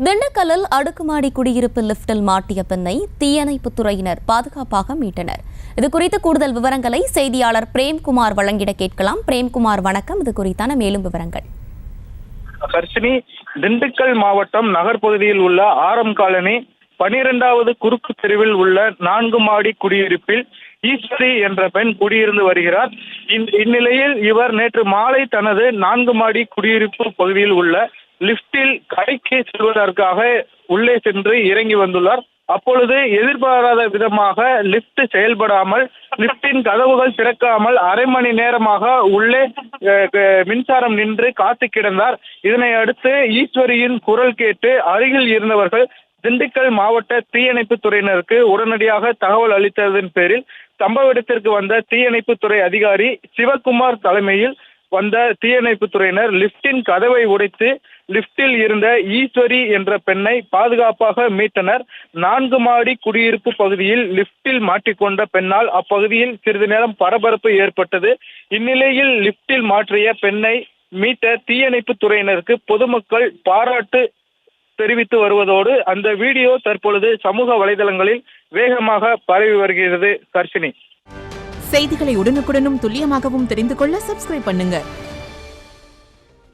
திண்டுக்கல்லில் அடுக்குமாடி குடியிருப்பு லிப்டில் மாட்டிய பெண்ணை தீயணைப்புத் துறையினர் பாதுகாப்பாக மீட்டனர். இதுகுறித்த கூடுதல் விவரங்களை செய்தியாளர் பிரேம்குமார் வழங்கிட கேட்கலாம். பிரேம்குமார், வணக்கம். இது குறித்தான மேலும் விவரங்கள். கர்ஷினி, திண்டுக்கல் மாவட்டம் நகர்பகுதியில் உள்ள ஆரம் காலனி 12வது குறுக்கு தெருவில் உள்ள 4 மாடி குடியிருப்பில் ஈஸ்வரி என்ற பெண் குடியிருந்து வருகிறார். இந்நிலையில் இவர் நேற்று மாலை தனது 4 மாடி குடியிருப்பு பகுதியில் உள்ள லிப்டில் கடைக்கு செல்வதற்காக உள்ளே சென்று இறங்கி வந்துள்ளார். அப்பொழுது எதிர்பாராத விதமாக லிப்ட் செயல்படாமல், லிப்டின் கதவுகள் திறக்காமல் அரை மணி நேரமாக உள்ளே மின்சாரம் நின்று காத்து கிடந்தார். இதனை அடுத்து ஈஸ்வரியின் குரல் கேட்டு அருகில் இருந்தவர்கள் திண்டுக்கல் மாவட்ட தீயணைப்பு துறையினருக்கு உடனடியாக தகவல் அளித்ததன் பேரில் சம்பவ இடத்திற்கு வந்த தீயணைப்பு துறை அதிகாரி சிவகுமார் தலைமையில் வந்த தீயணைப்பு துறையினர் லிப்டின் கதவை உடைத்து லிப்டில் இருந்த ஈஸ்வரி என்ற பெண்ணை பாதுகாப்பாக மீட்டனர். 4 மாடி குடியிருப்பு பகுதியில் லிப்டில் மாட்டிக்கொண்ட பெண்ணால் அப்பகுதியில் சிறிது நேரம் பரபரப்பு ஏற்பட்டது. இந்நிலையில் லிப்டில் மாற்றிய பெண்ணை மீட்ட தீயணைப்பு துறையினருக்கு பொதுமக்கள் பாராட்டு தெரிவித்து வருவதோடு அந்த வீடியோ தற்பொழுது சமூக வலைதளங்களில் வேகமாக பரவி வருகிறது. கர்ஷினி, செய்திகளை உடனுக்குடனும் துல்லியமாகவும் தெரிந்து கொள்ள சப்ஸ்கிரைப் பண்ணுங்க.